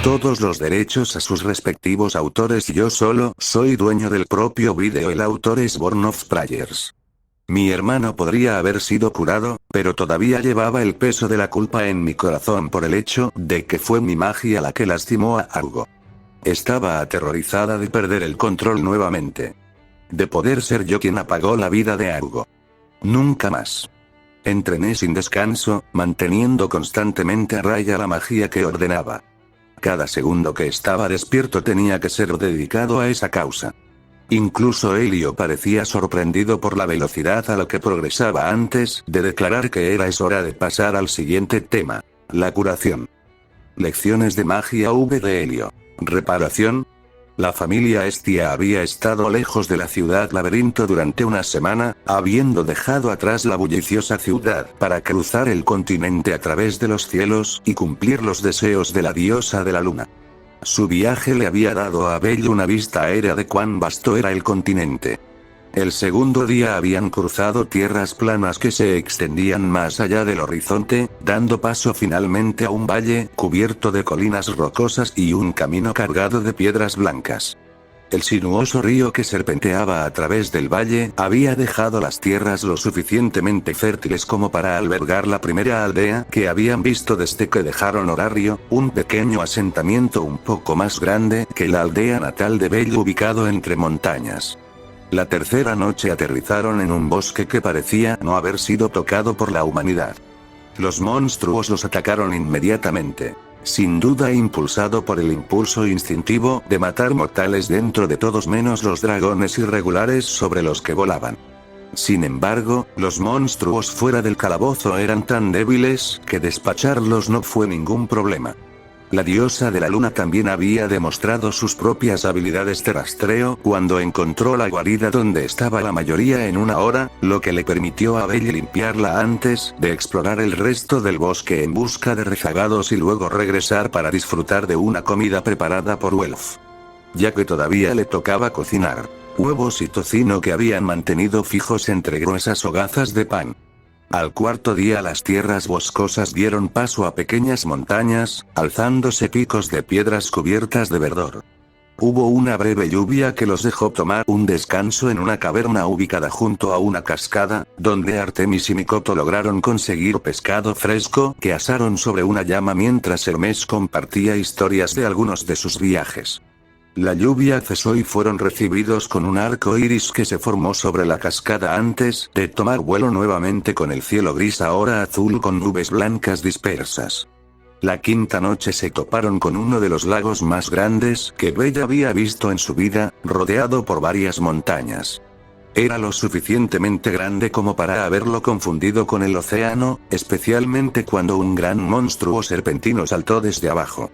todos los derechos a sus respectivos autores y yo solo soy dueño del propio vídeo. El autor es Born of Prayers. Mi hermano podría haber sido curado, pero todavía llevaba el peso de la culpa en mi corazón por el hecho de que fue mi magia la que lastimó a Hugo. Estaba aterrorizada de perder el control nuevamente. De poder ser yo quien apagó la vida de Hugo. Nunca más. Entrené sin descanso, manteniendo constantemente a raya la magia que ordenaba. Cada segundo que estaba despierto tenía que ser dedicado a esa causa. Incluso Elio parecía sorprendido por la velocidad a la que progresaba antes de declarar que es hora de pasar al siguiente tema. La curación. Lecciones de magia V de Elio. Reparación. La familia Estia había estado lejos de la ciudad laberinto durante una semana, habiendo dejado atrás la bulliciosa ciudad para cruzar el continente a través de los cielos y cumplir los deseos de la diosa de la luna. Su viaje le había dado a Belle una vista aérea de cuán vasto era el continente. El segundo día habían cruzado tierras planas que se extendían más allá del horizonte, dando paso finalmente a un valle cubierto de colinas rocosas y un camino cargado de piedras blancas. El sinuoso río que serpenteaba a través del valle había dejado las tierras lo suficientemente fértiles como para albergar la primera aldea que habían visto desde que dejaron Horario, un pequeño asentamiento un poco más grande que la aldea natal de Belle ubicado entre montañas. La tercera noche aterrizaron en un bosque que parecía no haber sido tocado por la humanidad. Los monstruos los atacaron inmediatamente. Sin duda impulsado por el impulso instintivo de matar mortales dentro de todos menos los dragones irregulares sobre los que volaban. Sin embargo, los monstruos fuera del calabozo eran tan débiles que despacharlos no fue ningún problema. La diosa de la luna también había demostrado sus propias habilidades de rastreo cuando encontró la guarida donde estaba la mayoría en una hora, lo que le permitió a Belle limpiarla antes de explorar el resto del bosque en busca de rezagados y luego regresar para disfrutar de una comida preparada por Welf. Ya que todavía le tocaba cocinar huevos y tocino que habían mantenido fijos entre gruesas hogazas de pan. Al cuarto día las tierras boscosas dieron paso a pequeñas montañas, alzándose picos de piedras cubiertas de verdor. Hubo una breve lluvia que los dejó tomar un descanso en una caverna ubicada junto a una cascada, donde Artemis y Mikoto lograron conseguir pescado fresco que asaron sobre una llama mientras Hermes compartía historias de algunos de sus viajes. La lluvia cesó y fueron recibidos con un arco iris que se formó sobre la cascada antes de tomar vuelo nuevamente con el cielo gris ahora azul con nubes blancas dispersas. La quinta noche se toparon con uno de los lagos más grandes que Belle había visto en su vida, rodeado por varias montañas. Era lo suficientemente grande como para haberlo confundido con el océano, especialmente cuando un gran monstruo serpentino saltó desde abajo.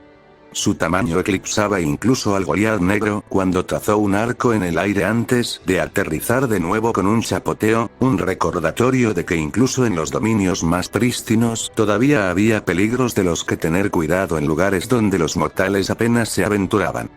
Su tamaño eclipsaba incluso al Goliat negro cuando trazó un arco en el aire antes de aterrizar de nuevo con un chapoteo, un recordatorio de que incluso en los dominios más prístinos todavía había peligros de los que tener cuidado en lugares donde los mortales apenas se aventuraban.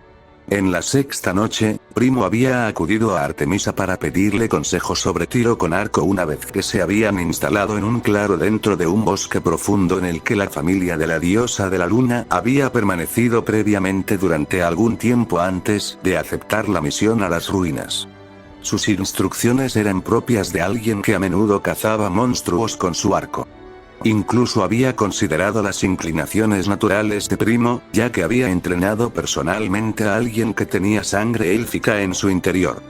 En la sexta noche, Primo había acudido a Artemisa para pedirle consejo sobre tiro con arco una vez que se habían instalado en un claro dentro de un bosque profundo en el que la familia de la diosa de la luna había permanecido previamente durante algún tiempo antes de aceptar la misión a las ruinas. Sus instrucciones eran propias de alguien que a menudo cazaba monstruos con su arco. Incluso había considerado las inclinaciones naturales de Primo, ya que había entrenado personalmente a alguien que tenía sangre élfica en su interior.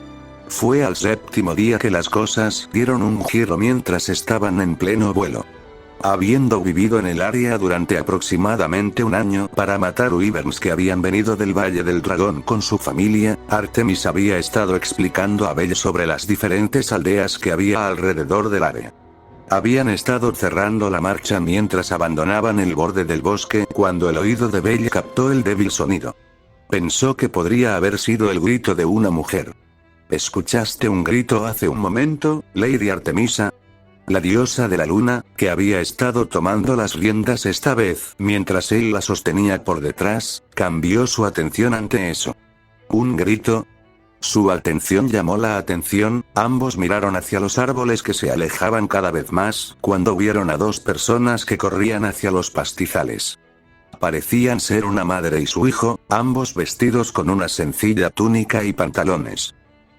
Fue al séptimo día que las cosas dieron un giro mientras estaban en pleno vuelo. Habiendo vivido en el área durante aproximadamente un año para matar wyverns que habían venido del Valle del Dragón con su familia, Artemis había estado explicando a Belle sobre las diferentes aldeas que había alrededor del área. Habían estado cerrando la marcha mientras abandonaban el borde del bosque cuando el oído de Belle captó el débil sonido. Pensó que podría haber sido el grito de una mujer. ¿Escuchaste un grito hace un momento, Lady Artemisa? La diosa de la luna, que había estado tomando las riendas esta vez mientras él la sostenía por detrás, cambió su atención ante eso. ¿Un grito? Su atención llamó la atención, ambos miraron hacia los árboles que se alejaban cada vez más, cuando vieron a dos personas que corrían hacia los pastizales. Parecían ser una madre y su hijo, ambos vestidos con una sencilla túnica y pantalones.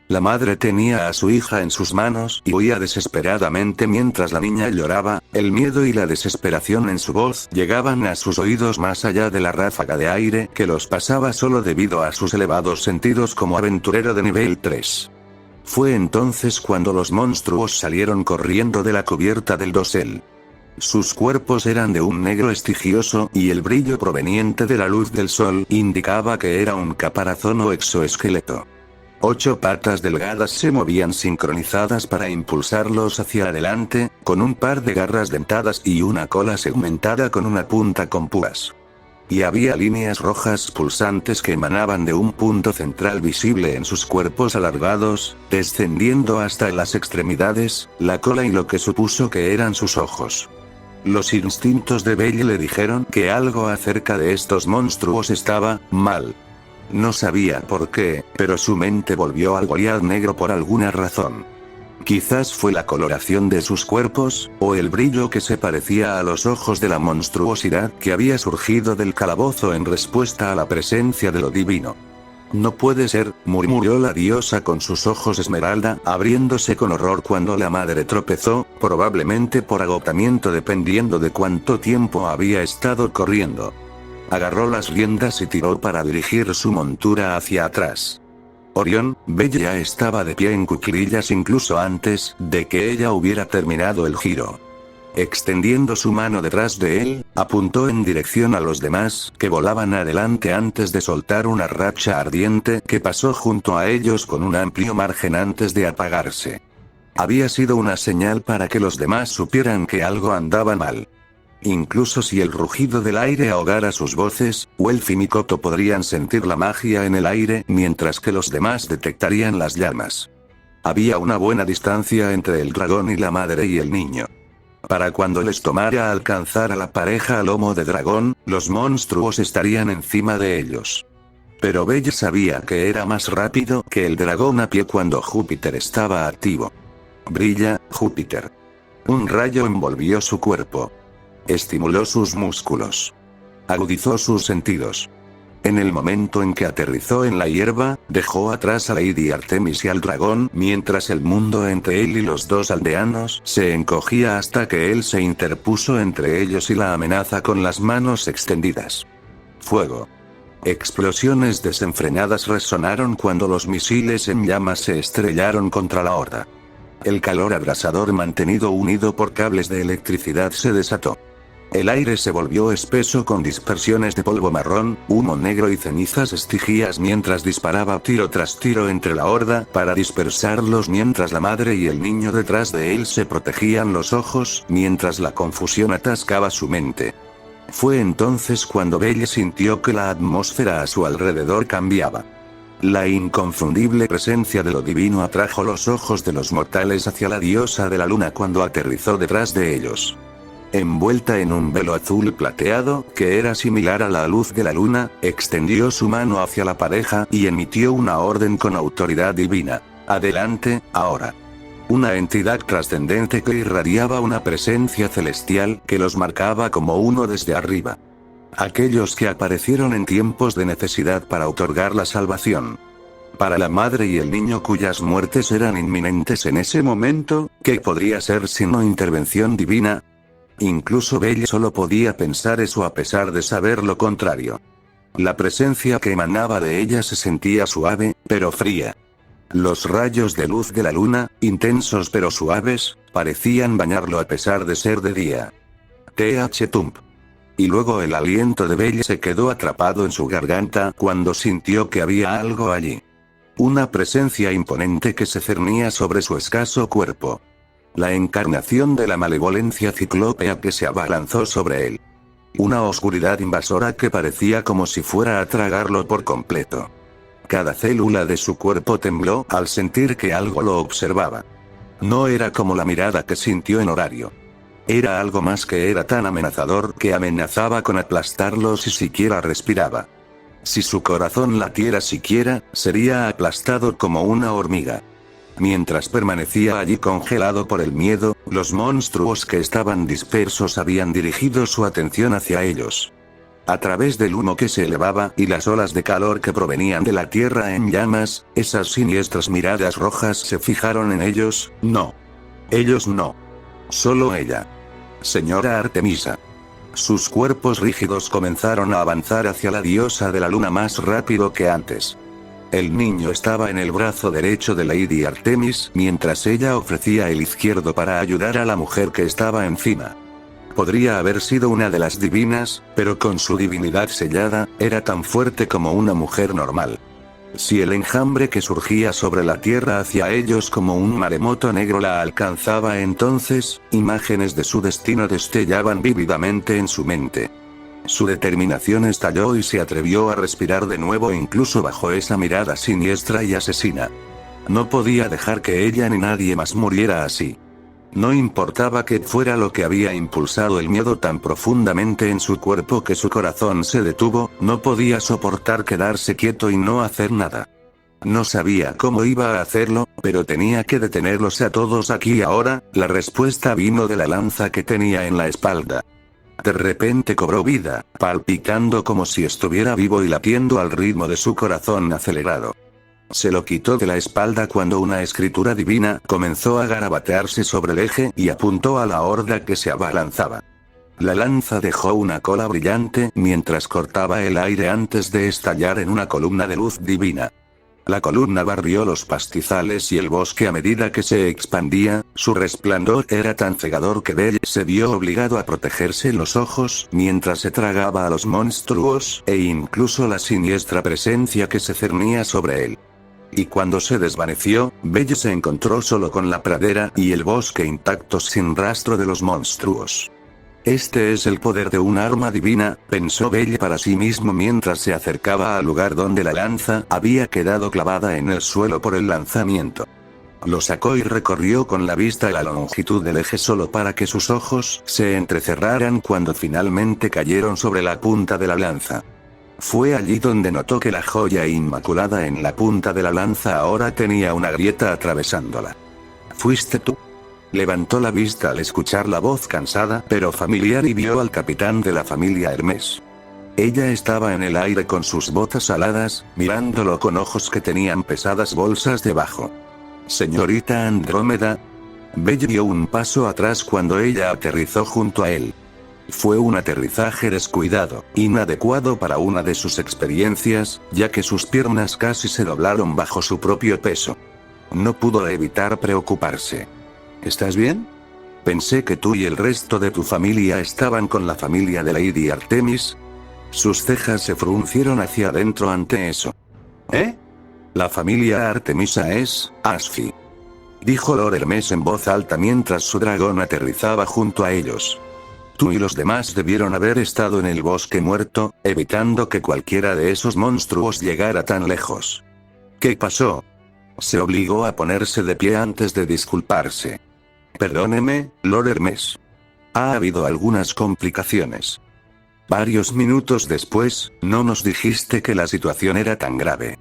La madre tenía a su hija en sus manos y huía desesperadamente mientras la niña lloraba. El miedo y la desesperación en su voz llegaban a sus oídos más allá de la ráfaga de aire que los pasaba solo debido a sus elevados sentidos como aventurero de nivel 3. Fue entonces cuando los monstruos salieron corriendo de la cubierta del dosel. Sus cuerpos eran de un negro estigioso y el brillo proveniente de la luz del sol indicaba que era un caparazón o exoesqueleto. 8 patas delgadas se movían sincronizadas para impulsarlos hacia adelante, con un par de garras dentadas y una cola segmentada con una punta con púas. Y había líneas rojas pulsantes que emanaban de un punto central visible en sus cuerpos alargados, descendiendo hasta las extremidades, la cola y lo que supuso que eran sus ojos. Los instintos de Belle le dijeron que algo acerca de estos monstruos estaba mal. No sabía por qué, pero su mente volvió al Goliat negro por alguna razón. Quizás fue la coloración de sus cuerpos, o el brillo que se parecía a los ojos de la monstruosidad que había surgido del calabozo en respuesta a la presencia de lo divino. No puede ser, murmuró la diosa con sus ojos esmeralda, abriéndose con horror cuando la madre tropezó, probablemente por agotamiento dependiendo de cuánto tiempo había estado corriendo. Agarró las riendas y tiró para dirigir su montura hacia atrás. Orión, Belle ya estaba de pie en cuclillas incluso antes de que ella hubiera terminado el giro. Extendiendo su mano detrás de él, apuntó en dirección a los demás, que volaban adelante antes de soltar una racha ardiente que pasó junto a ellos con un amplio margen antes de apagarse. Había sido una señal para que los demás supieran que algo andaba mal. Incluso si el rugido del aire ahogara sus voces, Welf y Mikoto podrían sentir la magia en el aire, mientras que los demás detectarían las llamas. Había una buena distancia entre el dragón y la madre y el niño. Para cuando les tomara alcanzar a la pareja a lomo de dragón, los monstruos estarían encima de ellos. Pero Belle sabía que era más rápido que el dragón a pie cuando Júpiter estaba activo. Brilla, Júpiter. Un rayo envolvió su cuerpo. Estimuló sus músculos. Agudizó sus sentidos. En el momento en que aterrizó en la hierba, dejó atrás a Lady Artemis y al dragón, mientras el mundo entre él y los dos aldeanos se encogía hasta que él se interpuso entre ellos y la amenaza con las manos extendidas. Fuego. Explosiones desenfrenadas resonaron cuando los misiles en llamas se estrellaron contra la horda. El calor abrasador mantenido unido por cables de electricidad se desató. El aire se volvió espeso con dispersiones de polvo marrón, humo negro y cenizas estigías mientras disparaba tiro tras tiro entre la horda para dispersarlos mientras la madre y el niño detrás de él se protegían los ojos mientras la confusión atascaba su mente. Fue entonces cuando Belle sintió que la atmósfera a su alrededor cambiaba. La inconfundible presencia de lo divino atrajo los ojos de los mortales hacia la diosa de la luna cuando aterrizó detrás de ellos. Envuelta en un velo azul plateado, que era similar a la luz de la luna, extendió su mano hacia la pareja y emitió una orden con autoridad divina. Adelante, ahora. Una entidad trascendente que irradiaba una presencia celestial que los marcaba como uno desde arriba. Aquellos que aparecieron en tiempos de necesidad para otorgar la salvación. Para la madre y el niño cuyas muertes eran inminentes en ese momento, ¿qué podría ser sino intervención divina? Incluso Belle solo podía pensar eso a pesar de saber lo contrario. La presencia que emanaba de ella se sentía suave, pero fría. Los rayos de luz de la luna, intensos pero suaves, parecían bañarlo a pesar de ser de día. Tump. Y luego el aliento de Belle se quedó atrapado en su garganta cuando sintió que había algo allí. Una presencia imponente que se cernía sobre su escaso cuerpo. La encarnación de la malevolencia ciclópea que se abalanzó sobre él. Una oscuridad invasora que parecía como si fuera a tragarlo por completo. Cada célula de su cuerpo tembló al sentir que algo lo observaba. No era como la mirada que sintió en Horario. Era algo más que era tan amenazador que amenazaba con aplastarlo si siquiera respiraba. Si su corazón latiera siquiera, sería aplastado como una hormiga. Mientras permanecía allí congelado por el miedo, los monstruos que estaban dispersos habían dirigido su atención hacia ellos. A través del humo que se elevaba y las olas de calor que provenían de la tierra en llamas, esas siniestras miradas rojas se fijaron en ellos. No. Ellos no. Solo ella. Señora Artemisa. Sus cuerpos rígidos comenzaron a avanzar hacia la diosa de la luna más rápido que antes. El niño estaba en el brazo derecho de Lady Artemis, mientras ella ofrecía el izquierdo para ayudar a la mujer que estaba encima. Podría haber sido una de las divinas, pero con su divinidad sellada, era tan fuerte como una mujer normal. Si el enjambre que surgía sobre la tierra hacia ellos como un maremoto negro la alcanzaba entonces, imágenes de su destino destellaban vívidamente en su mente. Su determinación estalló y se atrevió a respirar de nuevo incluso bajo esa mirada siniestra y asesina. No podía dejar que ella ni nadie más muriera así. No importaba qué fuera lo que había impulsado el miedo tan profundamente en su cuerpo que su corazón se detuvo, no podía soportar quedarse quieto y no hacer nada. No sabía cómo iba a hacerlo, pero tenía que detenerlos a todos aquí y ahora. La respuesta vino de la lanza que tenía en la espalda. De repente cobró vida, palpitando como si estuviera vivo y latiendo al ritmo de su corazón acelerado. Se lo quitó de la espalda cuando una escritura divina comenzó a garabatearse sobre el eje y apuntó a la horda que se abalanzaba. La lanza dejó una cola brillante mientras cortaba el aire antes de estallar en una columna de luz divina. La columna barrió los pastizales y el bosque a medida que se expandía. Su resplandor era tan cegador que Belle se vio obligado a protegerse los ojos mientras se tragaba a los monstruos e incluso la siniestra presencia que se cernía sobre él. Y cuando se desvaneció, Belle se encontró solo con la pradera y el bosque intactos sin rastro de los monstruos. Este es el poder de un arma divina, pensó Belle para sí mismo mientras se acercaba al lugar donde la lanza había quedado clavada en el suelo por el lanzamiento. Lo sacó y recorrió con la vista la longitud del eje solo para que sus ojos se entrecerraran cuando finalmente cayeron sobre la punta de la lanza. Fue allí donde notó que la joya inmaculada en la punta de la lanza ahora tenía una grieta atravesándola. ¿Fuiste tú? Levantó la vista al escuchar la voz cansada pero familiar y vio al capitán de la familia Hermes. Ella estaba en el aire con sus botas aladas, mirándolo con ojos que tenían pesadas bolsas debajo. Señorita Andrómeda. Belle dio un paso atrás cuando ella aterrizó junto a él. Fue un aterrizaje descuidado, inadecuado para una de sus experiencias, ya que sus piernas casi se doblaron bajo su propio peso. No pudo evitar preocuparse. ¿Estás bien? Pensé que tú y el resto de tu familia estaban con la familia de Lady Artemis. Sus cejas se fruncieron hacia adentro ante eso. ¿Eh? La familia Artemisa es Asfi, dijo Lord Hermes en voz alta mientras su dragón aterrizaba junto a ellos. Tú y los demás debieron haber estado en el bosque muerto, evitando que cualquiera de esos monstruos llegara tan lejos. ¿Qué pasó? Se obligó a ponerse de pie antes de disculparse. Perdóneme, Lord Hermes. Ha habido algunas complicaciones. Varios minutos después, no nos dijiste que la situación era tan grave.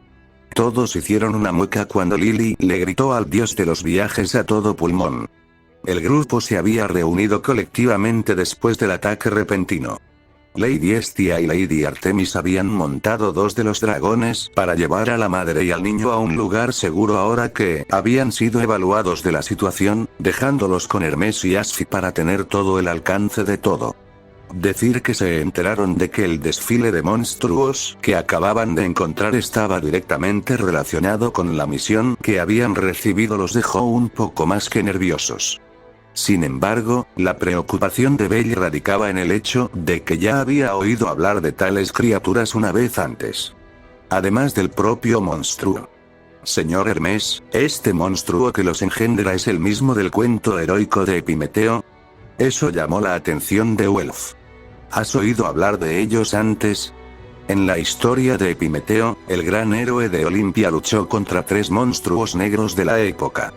Todos hicieron una mueca cuando Lily le gritó al dios de los viajes a todo pulmón. El grupo se había reunido colectivamente después del ataque repentino. Lady Estia y Lady Artemis habían montado dos de los dragones para llevar a la madre y al niño a un lugar seguro ahora que habían sido evaluados de la situación, dejándolos con Hermes y Asfi para tener todo el alcance de todo. Decir que se enteraron de que el desfile de monstruos que acababan de encontrar estaba directamente relacionado con la misión que habían recibido los dejó un poco más que nerviosos. Sin embargo, la preocupación de Belle radicaba en el hecho de que ya había oído hablar de tales criaturas una vez antes. Además del propio monstruo. Señor Hermes, ¿este monstruo que los engendra es el mismo del cuento heroico de Epimeteo? Eso llamó la atención de Welf. ¿Has oído hablar de ellos antes? En la historia de Epimeteo, el gran héroe de Olimpia luchó contra 3 monstruos negros de la época.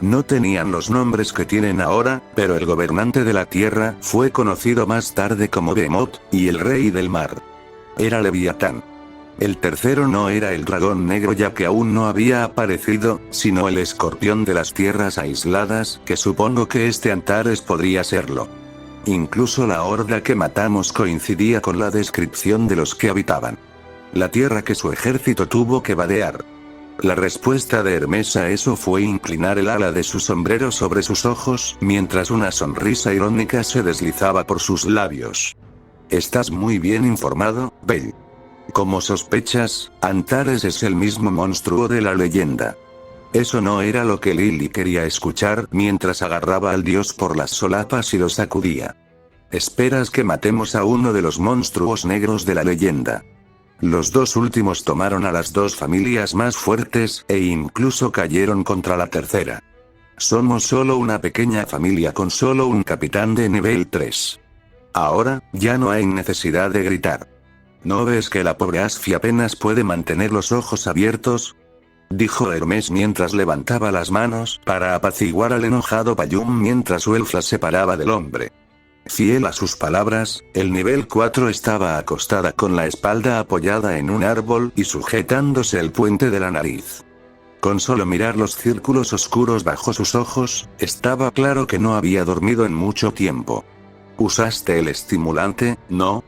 No tenían los nombres que tienen ahora, pero el gobernante de la tierra fue conocido más tarde como Behemoth, y el rey del mar era Leviatán. El tercero no era el dragón negro ya que aún no había aparecido, sino el escorpión de las tierras aisladas, que supongo que este Antares podría serlo. Incluso la horda que matamos coincidía con la descripción de los que habitaban la tierra que su ejército tuvo que vadear. La respuesta de Hermes a eso fue inclinar el ala de su sombrero sobre sus ojos, mientras una sonrisa irónica se deslizaba por sus labios. Estás muy bien informado, Bell. Como sospechas, Antares es el mismo monstruo de la leyenda. Eso no era lo que Lily quería escuchar mientras agarraba al dios por las solapas y lo sacudía. ¿Esperas que matemos a uno de los monstruos negros de la leyenda? Los dos últimos tomaron a las dos familias más fuertes, e incluso cayeron contra la tercera. Somos solo una pequeña familia con solo un capitán de nivel 3. Ahora, ya no hay necesidad de gritar. ¿No ves que la pobre Asfi apenas puede mantener los ojos abiertos?, dijo Hermes mientras levantaba las manos para apaciguar al enojado Payum mientras su elfa se separaba del hombre. Fiel a sus palabras, el nivel 4 estaba acostada con la espalda apoyada en un árbol y sujetándose el puente de la nariz. Con solo mirar los círculos oscuros bajo sus ojos, estaba claro que no había dormido en mucho tiempo. ¿Usaste el estimulante, no?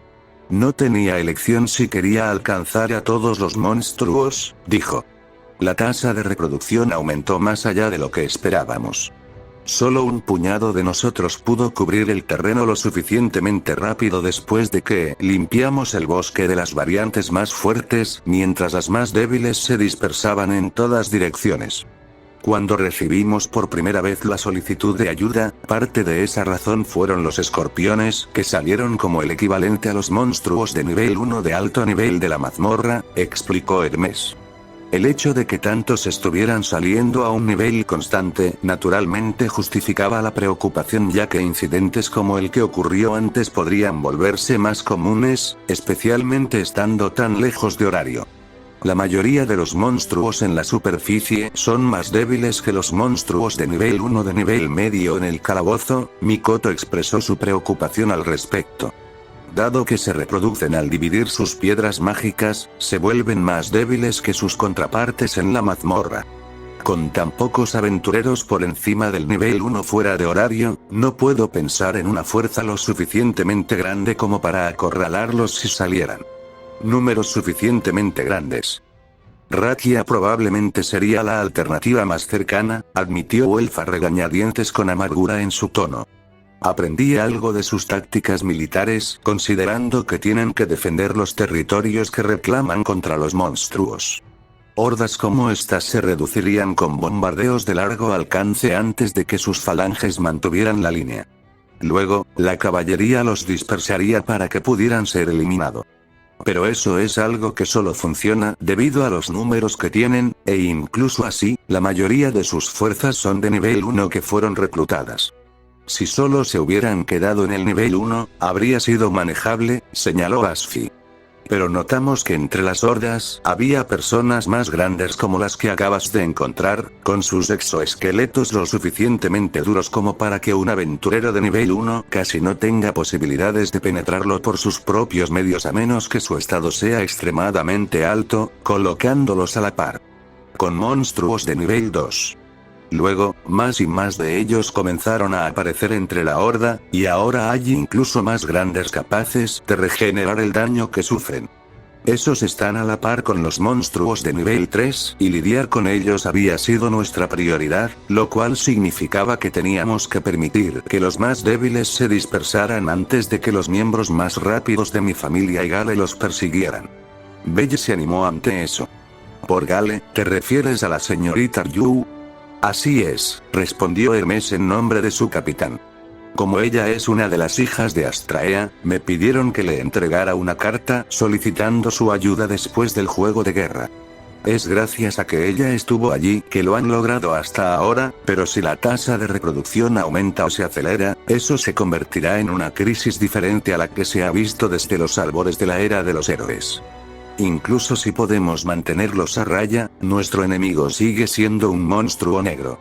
No tenía elección si quería alcanzar a todos los monstruos, dijo. La tasa de reproducción aumentó más allá de lo que esperábamos. Solo un puñado de nosotros pudo cubrir el terreno lo suficientemente rápido después de que limpiamos el bosque de las variantes más fuertes, mientras las más débiles se dispersaban en todas direcciones. Cuando recibimos por primera vez la solicitud de ayuda, parte de esa razón fueron los escorpiones, que salieron como el equivalente a los monstruos de nivel 1 de alto nivel de la mazmorra, explicó Hermes. El hecho de que tantos estuvieran saliendo a un nivel constante, naturalmente justificaba la preocupación, ya que incidentes como el que ocurrió antes podrían volverse más comunes, especialmente estando tan lejos de horario. La mayoría de los monstruos en la superficie son más débiles que los monstruos de nivel 1 de nivel medio en el calabozo. Mikoto expresó su preocupación al respecto. Dado que se reproducen al dividir sus piedras mágicas, se vuelven más débiles que sus contrapartes en la mazmorra. Con tan pocos aventureros por encima del nivel 1 fuera de horario, no puedo pensar en una fuerza lo suficientemente grande como para acorralarlos si salieran. Números suficientemente grandes. Rakia probablemente sería la alternativa más cercana, admitió Elfa regañadientes con amargura en su tono. Aprendí algo de sus tácticas militares, considerando que tienen que defender los territorios que reclaman contra los monstruos. Hordas como estas se reducirían con bombardeos de largo alcance antes de que sus falanges mantuvieran la línea. Luego, la caballería los dispersaría para que pudieran ser eliminados. Pero eso es algo que solo funciona debido a los números que tienen, e incluso así, la mayoría de sus fuerzas son de nivel 1 que fueron reclutadas. Si solo se hubieran quedado en el nivel 1, habría sido manejable, señaló Asfi. Pero notamos que entre las hordas, había personas más grandes como las que acabas de encontrar, con sus exoesqueletos lo suficientemente duros como para que un aventurero de nivel 1 casi no tenga posibilidades de penetrarlo por sus propios medios a menos que su estado sea extremadamente alto, colocándolos a la par con monstruos de nivel 2. Luego, más y más de ellos comenzaron a aparecer entre la horda, y ahora hay incluso más grandes capaces de regenerar el daño que sufren. Esos están a la par con los monstruos de nivel 3, y lidiar con ellos había sido nuestra prioridad, lo cual significaba que teníamos que permitir que los más débiles se dispersaran antes de que los miembros más rápidos de mi familia y Gale los persiguieran. Belle se animó ante eso. ¿Por Gale, te refieres a la señorita Ryu? Así es, respondió Hermes en nombre de su capitán. Como ella es una de las hijas de Astraea, me pidieron que le entregara una carta solicitando su ayuda después del juego de guerra. Es gracias a que ella estuvo allí que lo han logrado hasta ahora, pero si la tasa de reproducción aumenta o se acelera, eso se convertirá en una crisis diferente a la que se ha visto desde los albores de la era de los héroes. Incluso si podemos mantenerlos a raya, nuestro enemigo sigue siendo un monstruo negro.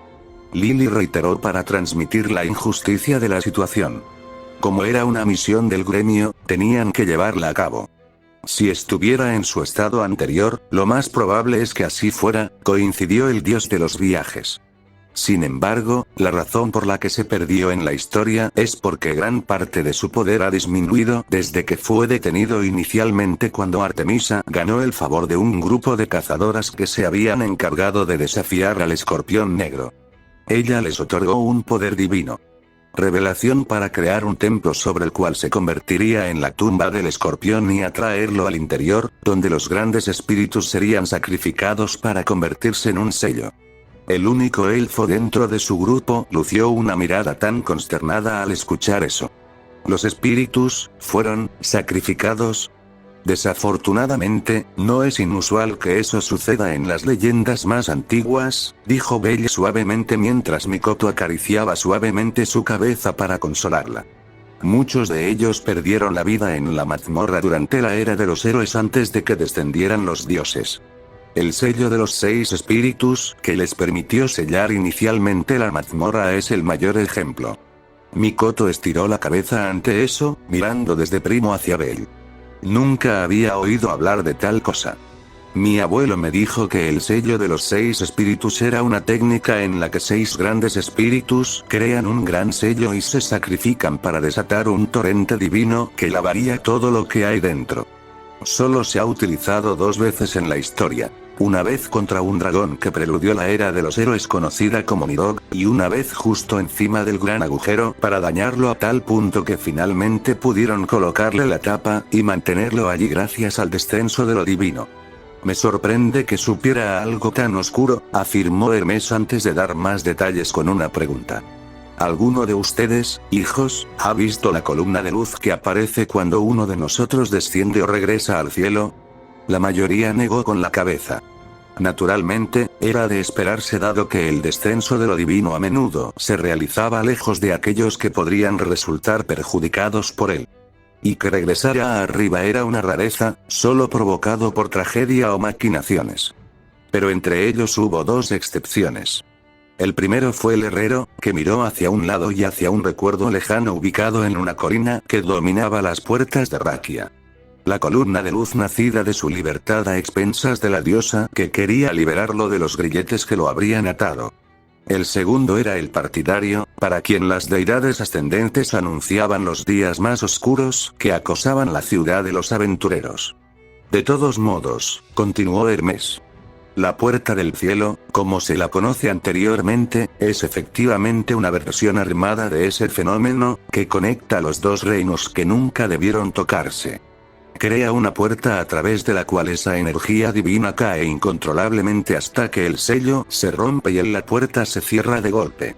Lily reiteró para transmitir la injusticia de la situación. Como era una misión del gremio, tenían que llevarla a cabo. Si estuviera en su estado anterior, lo más probable es que así fuera, coincidió el dios de los viajes. Sin embargo, la razón por la que se perdió en la historia es porque gran parte de su poder ha disminuido desde que fue detenido inicialmente cuando Artemisa ganó el favor de un grupo de cazadoras que se habían encargado de desafiar al Escorpión Negro. Ella les otorgó un poder divino. Revelación para crear un templo sobre el cual se convertiría en la tumba del escorpión y atraerlo al interior, donde los grandes espíritus serían sacrificados para convertirse en un sello. El único elfo dentro de su grupo lució una mirada tan consternada al escuchar eso. ¿Los espíritus fueron sacrificados? Desafortunadamente, no es inusual que eso suceda en las leyendas más antiguas, dijo Belle suavemente mientras Mikoto acariciaba suavemente su cabeza para consolarla. Muchos de ellos perdieron la vida en la mazmorra durante la era de los héroes antes de que descendieran los dioses. El sello de los 6 espíritus, que les permitió sellar inicialmente la mazmorra, es el mayor ejemplo. Mikoto estiró la cabeza ante eso, mirando desde primo hacia Belle. Nunca había oído hablar de tal cosa. Mi abuelo me dijo que el sello de los 6 espíritus era una técnica en la que 6 grandes espíritus crean un gran sello y se sacrifican para desatar un torrente divino que lavaría todo lo que hay dentro. Solo se ha utilizado 2 veces en la historia. Una vez contra un dragón que preludió la era de los héroes conocida como Nidhogg, y una vez justo encima del gran agujero para dañarlo a tal punto que finalmente pudieron colocarle la tapa y mantenerlo allí gracias al descenso de lo divino. Me sorprende que supiera algo tan oscuro, afirmó Hermes antes de dar más detalles con una pregunta. ¿Alguno de ustedes, hijos, ha visto la columna de luz que aparece cuando uno de nosotros desciende o regresa al cielo? La mayoría negó con la cabeza. Naturalmente, era de esperarse dado que el descenso de lo divino a menudo se realizaba lejos de aquellos que podrían resultar perjudicados por él. Y que regresara arriba era una rareza, solo provocado por tragedia o maquinaciones. Pero entre ellos hubo 2 excepciones. El primero fue el herrero, que miró hacia un lado y hacia un recuerdo lejano ubicado en una colina que dominaba las puertas de Rakia. La columna de luz nacida de su libertad a expensas de la diosa que quería liberarlo de los grilletes que lo habrían atado. El segundo era el partidario, para quien las deidades ascendentes anunciaban los días más oscuros que acosaban la ciudad de los aventureros. De todos modos, continuó Hermes. La puerta del cielo, como se la conoce anteriormente, es efectivamente una versión armada de ese fenómeno, que conecta los 2 reinos que nunca debieron tocarse. Crea una puerta a través de la cual esa energía divina cae incontrolablemente hasta que el sello se rompe y la puerta se cierra de golpe.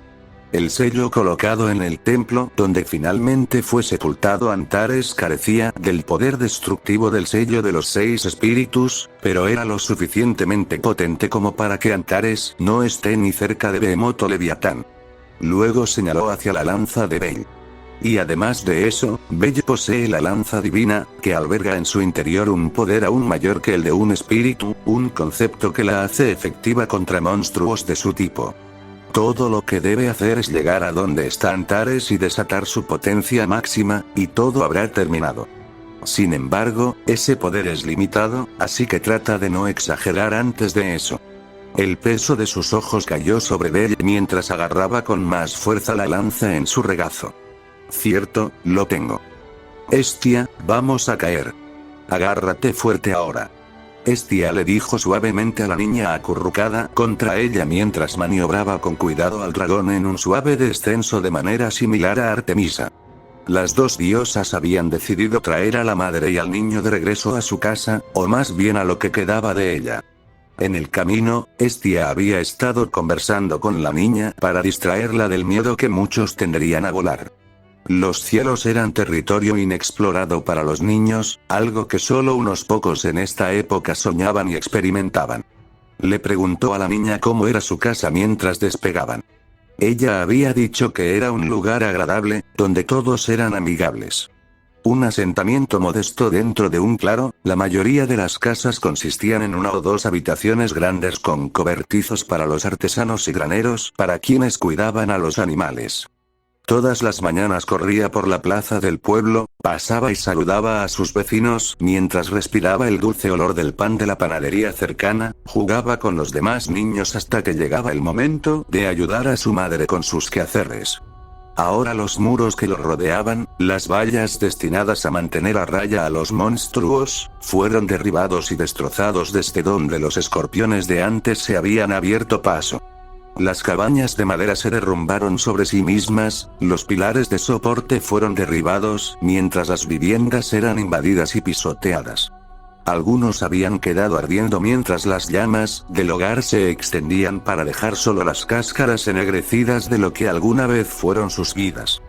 El sello colocado en el templo donde finalmente fue sepultado Antares carecía del poder destructivo del sello de los 6 espíritus, pero era lo suficientemente potente como para que Antares no esté ni cerca de Behemoth o Leviatán. Luego señaló hacia la lanza de Belle. Y además de eso, Belle posee la lanza divina, que alberga en su interior un poder aún mayor que el de un espíritu, un concepto que la hace efectiva contra monstruos de su tipo. Todo lo que debe hacer es llegar a donde está Antares y desatar su potencia máxima, y todo habrá terminado. Sin embargo, ese poder es limitado, así que trata de no exagerar antes de eso. El peso de sus ojos cayó sobre Belle mientras agarraba con más fuerza la lanza en su regazo. Cierto, lo tengo. Estia, vamos a caer. Agárrate fuerte ahora. Estia le dijo suavemente a la niña acurrucada contra ella mientras maniobraba con cuidado al dragón en un suave descenso de manera similar a Artemisa. Las 2 diosas habían decidido traer a la madre y al niño de regreso a su casa, o más bien a lo que quedaba de ella. En el camino, Estia había estado conversando con la niña para distraerla del miedo que muchos tendrían a volar. Los cielos eran territorio inexplorado para los niños, algo que solo unos pocos en esta época soñaban y experimentaban. Le preguntó a la niña cómo era su casa mientras despegaban. Ella había dicho que era un lugar agradable, donde todos eran amigables. Un asentamiento modesto dentro de un claro, la mayoría de las casas consistían en 1 o 2 habitaciones grandes con cobertizos para los artesanos y graneros para quienes cuidaban a los animales. Todas las mañanas corría por la plaza del pueblo, pasaba y saludaba a sus vecinos mientras respiraba el dulce olor del pan de la panadería cercana, jugaba con los demás niños hasta que llegaba el momento de ayudar a su madre con sus quehaceres. Ahora los muros que lo rodeaban, las vallas destinadas a mantener a raya a los monstruos, fueron derribados y destrozados desde donde los escorpiones de antes se habían abierto paso. Las cabañas de madera se derrumbaron sobre sí mismas, los pilares de soporte fueron derribados, mientras las viviendas eran invadidas y pisoteadas. Algunos habían quedado ardiendo mientras las llamas del hogar se extendían para dejar solo las cáscaras ennegrecidas de lo que alguna vez fueron sus vidas.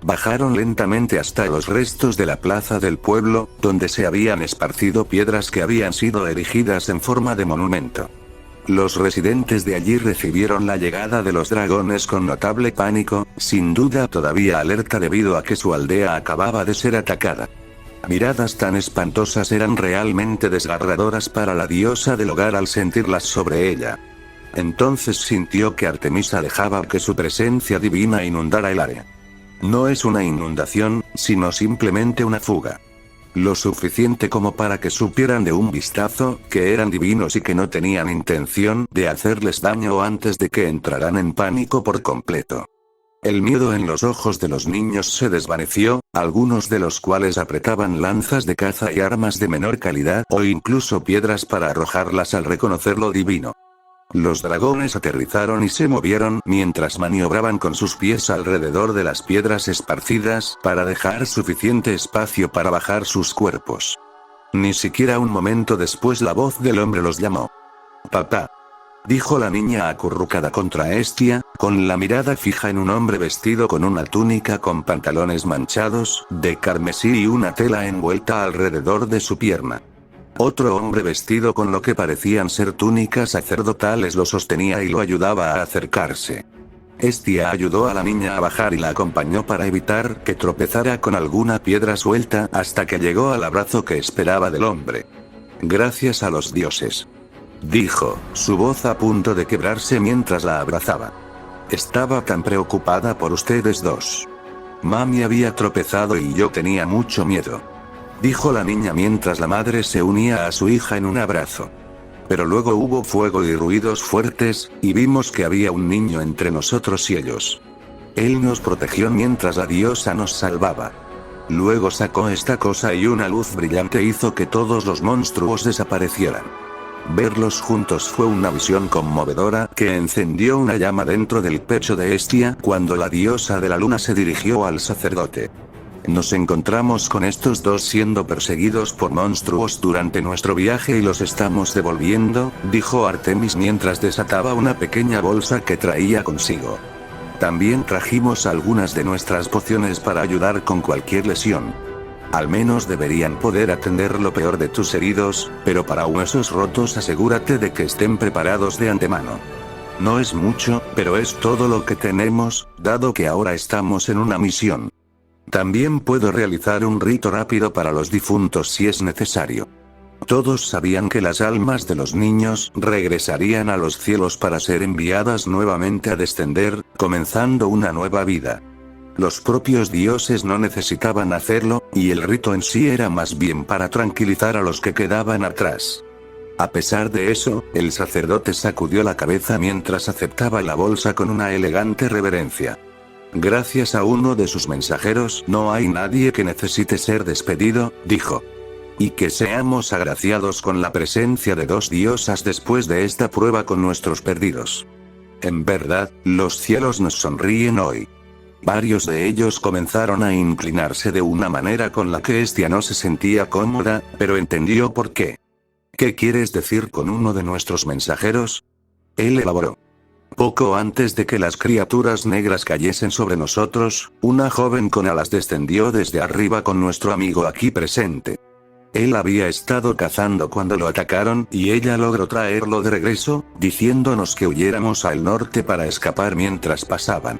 Bajaron lentamente hasta los restos de la plaza del pueblo, donde se habían esparcido piedras que habían sido erigidas en forma de monumento. Los residentes de allí recibieron la llegada de los dragones con notable pánico, sin duda todavía alerta debido a que su aldea acababa de ser atacada. Miradas tan espantosas eran realmente desgarradoras para la diosa del hogar al sentirlas sobre ella. Entonces sintió que Artemisa dejaba que su presencia divina inundara el área. No es una inundación, sino simplemente una fuga. Lo suficiente como para que supieran de un vistazo que eran divinos y que no tenían intención de hacerles daño antes de que entraran en pánico por completo. El miedo en los ojos de los niños se desvaneció, algunos de los cuales apretaban lanzas de caza y armas de menor calidad o incluso piedras para arrojarlas al reconocer lo divino. Los dragones aterrizaron y se movieron mientras maniobraban con sus pies alrededor de las piedras esparcidas para dejar suficiente espacio para bajar sus cuerpos. Ni siquiera un momento después la voz del hombre los llamó. «Papá», dijo la niña acurrucada contra Hestia, con la mirada fija en un hombre vestido con una túnica con pantalones manchados de carmesí y una tela envuelta alrededor de su pierna. Otro hombre vestido con lo que parecían ser túnicas sacerdotales lo sostenía y lo ayudaba a acercarse. Hestia ayudó a la niña a bajar y la acompañó para evitar que tropezara con alguna piedra suelta hasta que llegó al abrazo que esperaba del hombre. «Gracias a los dioses», dijo, su voz a punto de quebrarse mientras la abrazaba. «Estaba tan preocupada por ustedes dos. Mami había tropezado y yo tenía mucho miedo», dijo la niña mientras la madre se unía a su hija en un abrazo. Pero luego hubo fuego y ruidos fuertes, y vimos que había un niño entre nosotros y ellos. Él nos protegió mientras la diosa nos salvaba. Luego sacó esta cosa y una luz brillante hizo que todos los monstruos desaparecieran. Verlos juntos fue una visión conmovedora que encendió una llama dentro del pecho de Hestia cuando la diosa de la luna se dirigió al sacerdote. «Nos encontramos con estos dos siendo perseguidos por monstruos durante nuestro viaje y los estamos devolviendo», dijo Artemis mientras desataba una pequeña bolsa que traía consigo. «También trajimos algunas de nuestras pociones para ayudar con cualquier lesión. Al menos deberían poder atender lo peor de tus heridos, pero para huesos rotos asegúrate de que estén preparados de antemano. No es mucho, pero es todo lo que tenemos, dado que ahora estamos en una misión. También puedo realizar un rito rápido para los difuntos si es necesario». Todos sabían que las almas de los niños regresarían a los cielos para ser enviadas nuevamente a descender, comenzando una nueva vida. Los propios dioses no necesitaban hacerlo, y el rito en sí era más bien para tranquilizar a los que quedaban atrás. A pesar de eso, el sacerdote sacudió la cabeza mientras aceptaba la bolsa con una elegante reverencia. «Gracias a uno de sus mensajeros no hay nadie que necesite ser despedido», dijo. «Y que seamos agraciados con la presencia de dos diosas después de esta prueba con nuestros perdidos. En verdad, los cielos nos sonríen hoy». Varios de ellos comenzaron a inclinarse de una manera con la que Hestia no se sentía cómoda, pero entendió por qué. «¿Qué quieres decir con uno de nuestros mensajeros?», él elaboró. «Poco antes de que las criaturas negras cayesen sobre nosotros, una joven con alas descendió desde arriba con nuestro amigo aquí presente. Él había estado cazando cuando lo atacaron y ella logró traerlo de regreso, diciéndonos que huyéramos al norte para escapar mientras pasaban.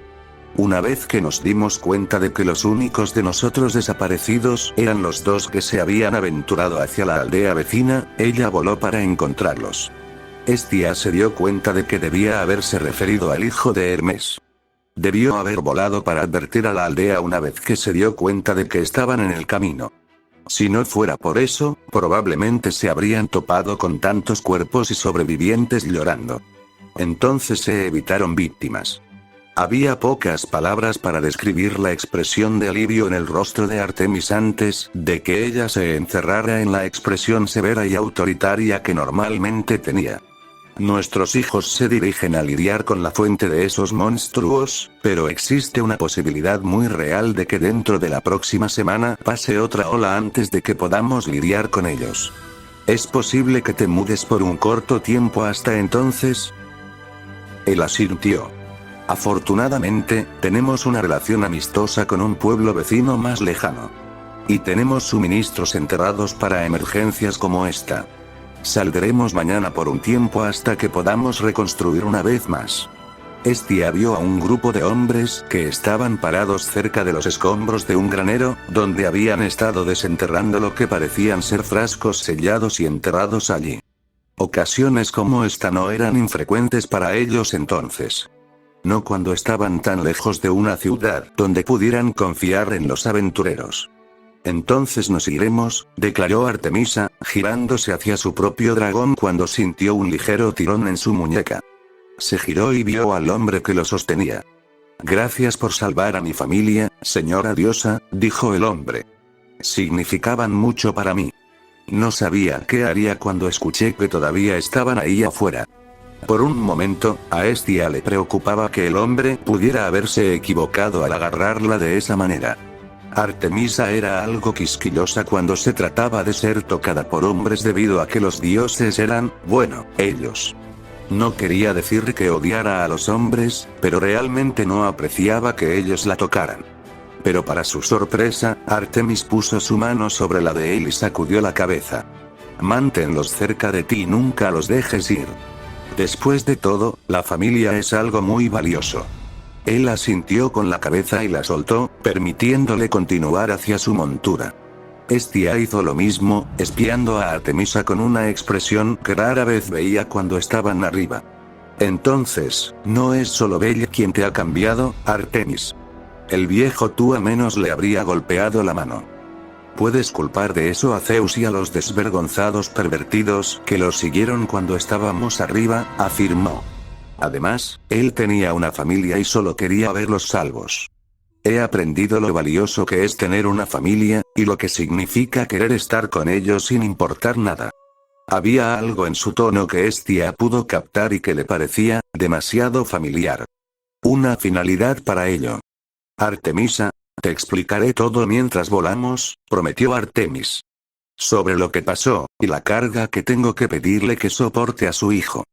Una vez que nos dimos cuenta de que los únicos de nosotros desaparecidos eran los dos que se habían aventurado hacia la aldea vecina, ella voló para encontrarlos». Hestia se dio cuenta de que debía haberse referido al hijo de Hermes. Debió haber volado para advertir a la aldea una vez que se dio cuenta de que estaban en el camino. Si no fuera por eso, probablemente se habrían topado con tantos cuerpos y sobrevivientes llorando. Entonces se evitaron víctimas. Había pocas palabras para describir la expresión de alivio en el rostro de Artemis antes de que ella se encerrara en la expresión severa y autoritaria que normalmente tenía. Nuestros hijos se dirigen a lidiar con la fuente de esos monstruos, pero existe una posibilidad muy real de que dentro de la próxima semana pase otra ola antes de que podamos lidiar con ellos. ¿Es posible que te mudes por un corto tiempo hasta entonces? Él asintió. Afortunadamente, tenemos una relación amistosa con un pueblo vecino más lejano. Y tenemos suministros enterrados para emergencias como esta. Saldremos mañana por un tiempo hasta que podamos reconstruir una vez más. Estia vio a un grupo de hombres que estaban parados cerca de los escombros de un granero, donde habían estado desenterrando lo que parecían ser frascos sellados y enterrados allí. Ocasiones como esta no eran infrecuentes para ellos entonces. No cuando estaban tan lejos de una ciudad donde pudieran confiar en los aventureros. Entonces nos iremos, declaró Artemisa, girándose hacia su propio dragón cuando sintió un ligero tirón en su muñeca. Se giró y vio al hombre que lo sostenía. Gracias por salvar a mi familia, señora diosa, dijo el hombre. Significaban mucho para mí. No sabía qué haría cuando escuché que todavía estaban ahí afuera. Por un momento, a Estia le preocupaba que el hombre pudiera haberse equivocado al agarrarla de esa manera. Artemisa era algo quisquillosa cuando se trataba de ser tocada por hombres debido a que los dioses eran, bueno, ellos. No quería decir que odiara a los hombres, pero realmente no apreciaba que ellos la tocaran. Pero para su sorpresa, Artemis puso su mano sobre la de él y sacudió la cabeza. Manténlos cerca de ti y nunca los dejes ir. Después de todo, la familia es algo muy valioso. Él asintió con la cabeza y la soltó, permitiéndole continuar hacia su montura. Estia hizo lo mismo, espiando a Artemisa con una expresión que rara vez veía cuando estaban arriba. Entonces, ¿no es solo Bella quien te ha cambiado, Artemis? El viejo tú a menos le habría golpeado la mano. Puedes culpar de eso a Zeus y a los desvergonzados pervertidos que los siguieron cuando estábamos arriba, afirmó. Además, él tenía una familia y solo quería verlos salvos. He aprendido lo valioso que es tener una familia, y lo que significa querer estar con ellos sin importar nada. Había algo en su tono que Estia pudo captar y que le parecía demasiado familiar. Una finalidad para ello. Artemisa, te explicaré todo mientras volamos, prometió Artemis. Sobre lo que pasó, y la carga que tengo que pedirle que soporte a su hijo.